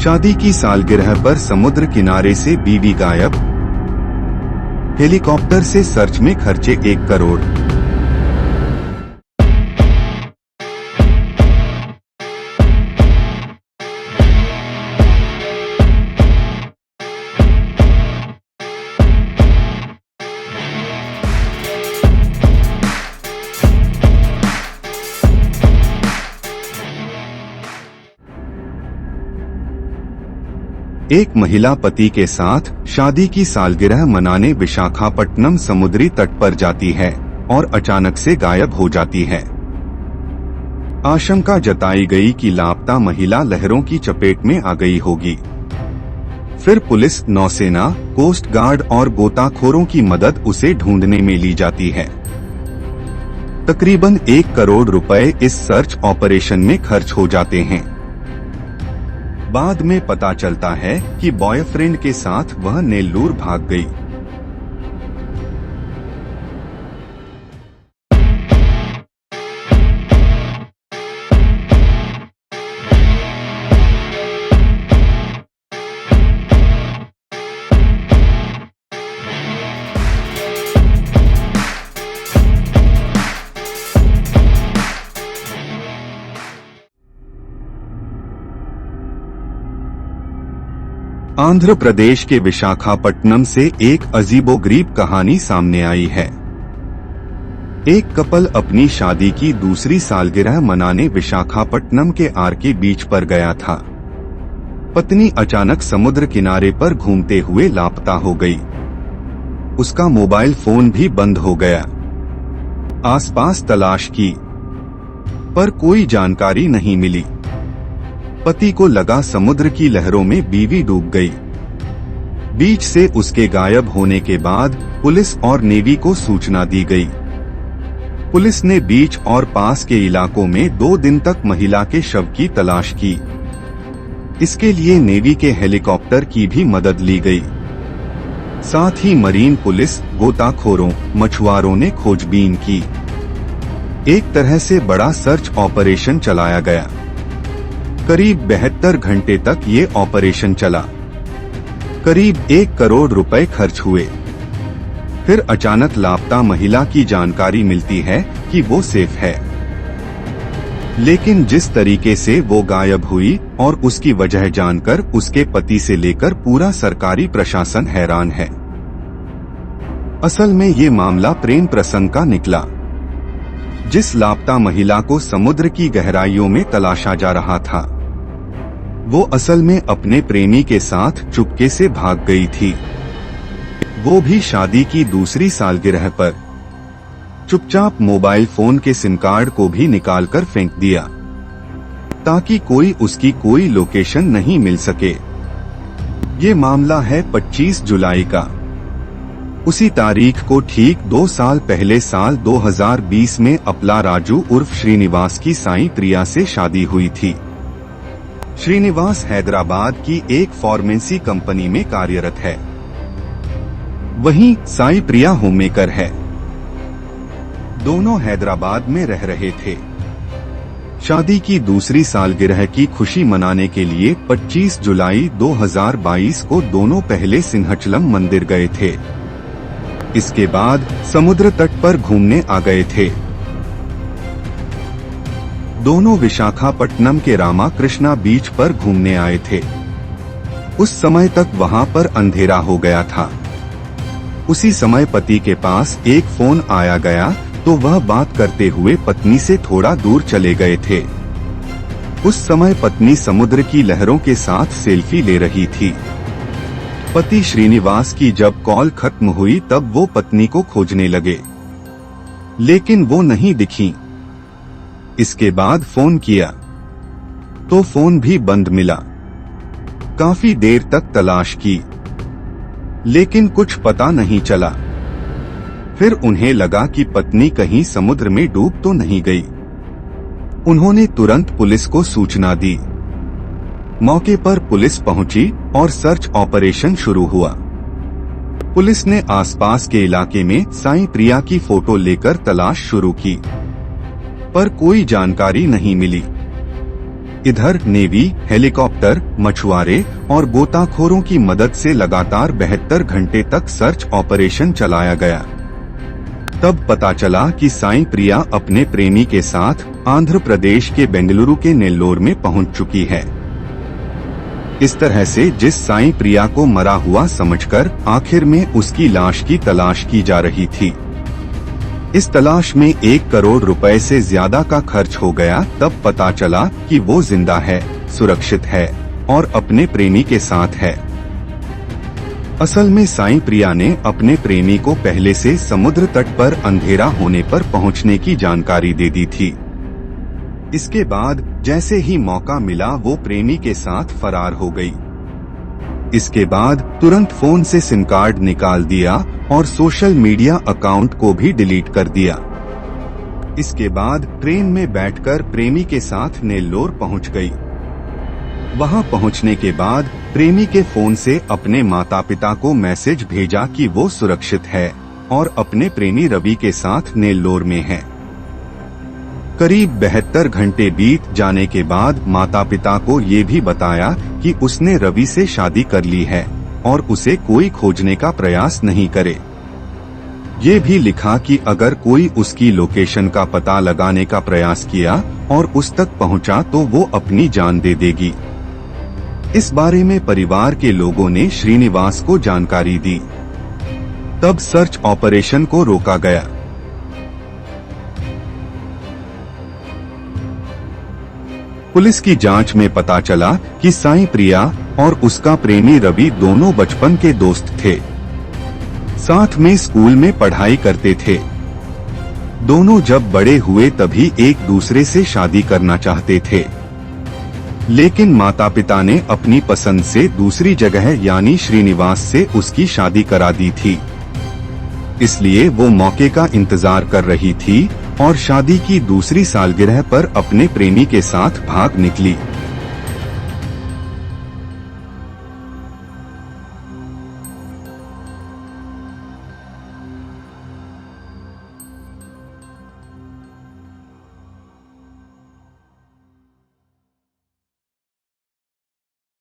शादी की सालगिरह पर समुद्र किनारे से बीवी गायब। हेलीकॉप्टर से सर्च में खर्चे 1 करोड़। एक महिला पति के साथ शादी की सालगिरह मनाने विशाखापट्टनम समुद्री तट पर जाती है और अचानक से गायब हो जाती है। आशंका जताई गई कि लापता महिला लहरों की चपेट में आ गई होगी। फिर पुलिस, नौसेना, कोस्ट गार्ड और गोताखोरों की मदद उसे ढूंढने में ली जाती है। तकरीबन 1 करोड़ रुपए इस सर्च ऑपरेशन में खर्च हो जाते हैं। बाद में पता चलता है कि बॉयफ्रेंड के साथ वह नेल्लूर भाग गई। आंध्र प्रदेश के विशाखापट्टनम से एक अजीबोगरीब कहानी सामने आई है। एक कपल अपनी शादी की दूसरी सालगिरह मनाने विशाखापट्टनम के आरके बीच पर गया था। पत्नी अचानक समुद्र किनारे पर घूमते हुए लापता हो गई। उसका मोबाइल फोन भी बंद हो गया। आसपास तलाश की, पर कोई जानकारी नहीं मिली। पति को लगा समुद्र की लहरों में बीवी डूब गई। बीच से उसके गायब होने के बाद पुलिस और नेवी को सूचना दी गई। पुलिस ने बीच और पास के इलाकों में 2 दिन तक महिला के शव की तलाश की। इसके लिए नेवी के हेलीकॉप्टर की भी मदद ली गई। साथ ही मरीन पुलिस, गोताखोरों, मछुआरों ने खोजबीन की। एक तरह से बड़ा सर्च ऑपरेशन चलाया गया। करीब 72 घंटे तक ये ऑपरेशन चला। करीब 1 करोड़ रुपए खर्च हुए। फिर अचानक लापता महिला की जानकारी मिलती है कि वो सेफ है। लेकिन जिस तरीके से वो गायब हुई और उसकी वजह जानकर उसके पति से लेकर पूरा सरकारी प्रशासन हैरान है। असल में ये मामला प्रेम प्रसंग का निकला। जिस लापता महिला को समुद्र की गहराइयों में तलाशा जा रहा था, वो असल में अपने प्रेमी के साथ चुपके से भाग गई थी, वो भी शादी की दूसरी सालगिरह पर। चुपचाप मोबाइल फोन के सिम कार्ड को भी निकालकर फेंक दिया ताकि कोई उसकी कोई लोकेशन नहीं मिल सके। ये मामला है 25 जुलाई का। उसी तारीख को ठीक 2 साल पहले साल 2020 में अपला राजू उर्फ श्रीनिवास की साई प्रिया से शादी हुई थी। श्रीनिवास हैदराबाद की एक फार्मेसी कंपनी में कार्यरत है, वहीं साई प्रिया होममेकर है। दोनों हैदराबाद में रह रहे थे। शादी की दूसरी सालगिरह की खुशी मनाने के लिए 25 जुलाई 2022 को दोनों पहले सिंहचलम मंदिर गए थे। इसके बाद समुद्र तट पर घूमने आ गए थे। दोनों विशाखापट्टनम के रामाकृष्णा बीच पर घूमने आए थे। उस समय तक वहां पर अंधेरा हो गया था। उसी समय पति के पास एक फोन आया गया तो वह बात करते हुए पत्नी से थोड़ा दूर चले गए थे। उस समय पत्नी समुद्र की लहरों के साथ सेल्फी ले रही थी। पति श्रीनिवास की जब कॉल खत्म हुई तब वो पत्नी को खोजने लगे, लेकिन वो नहीं दिखी। इसके बाद फोन किया तो फोन भी बंद मिला। काफी देर तक तलाश की, लेकिन कुछ पता नहीं चला। फिर उन्हें लगा कि पत्नी कहीं समुद्र में डूब तो नहीं गई। उन्होंने तुरंत पुलिस को सूचना दी। मौके पर पुलिस पहुंची और सर्च ऑपरेशन शुरू हुआ। पुलिस ने आसपास के इलाके में साई प्रिया की फोटो लेकर तलाश शुरू की, पर कोई जानकारी नहीं मिली। इधर नेवी, हेलीकॉप्टर, मछुआरे और गोताखोरों की मदद से लगातार 72 घंटे तक सर्च ऑपरेशन चलाया गया। तब पता चला कि साईं प्रिया अपने प्रेमी के साथ आंध्र प्रदेश के बेंगलुरु के नेल्लोर में पहुंच चुकी है। इस तरह से जिस साईं प्रिया को मरा हुआ समझकर आखिर में उसकी लाश की तलाश की जा रही थी। इस तलाश में 1 करोड़ रुपए से ज्यादा का खर्च हो गया। तब पता चला कि वो जिंदा है, सुरक्षित है और अपने प्रेमी के साथ है। असल में साईं प्रिया ने अपने प्रेमी को पहले से समुद्र तट पर अंधेरा होने पर पहुंचने की जानकारी दे दी थी। इसके बाद जैसे ही मौका मिला वो प्रेमी के साथ फरार हो गई। इसके बाद तुरंत फोन से सिम कार्ड निकाल दिया और सोशल मीडिया अकाउंट को भी डिलीट कर दिया। इसके बाद ट्रेन में बैठकर प्रेमी के साथ नेल्लोर पहुंच गई। वहां पहुंचने के बाद प्रेमी के फोन से अपने माता पिता को मैसेज भेजा कि वो सुरक्षित है और अपने प्रेमी रवि के साथ नेल्लोर में है। करीब 72 घंटे बीत जाने के बाद माता पिता को ये भी बताया कि उसने रवि से शादी कर ली है और उसे कोई खोजने का प्रयास नहीं करे। ये भी लिखा कि अगर कोई उसकी लोकेशन का पता लगाने का प्रयास किया और उस तक पहुंचा तो वो अपनी जान दे देगी। इस बारे में परिवार के लोगों ने श्रीनिवास को जानकारी दी। तब सर्च ऑपरेशन को रोका गया। पुलिस की जांच में पता चला कि साईं प्रिया और उसका प्रेमी रवि दोनों बचपन के दोस्त थे। साथ में स्कूल में पढ़ाई करते थे। दोनों जब बड़े हुए तभी एक दूसरे से शादी करना चाहते थे, लेकिन माता पिता ने अपनी पसंद से दूसरी जगह यानी श्रीनिवास से उसकी शादी करा दी थी। इसलिए वो मौके का इंतजार कर रही थी और शादी की दूसरी सालगिरह पर अपने प्रेमी के साथ भाग निकली।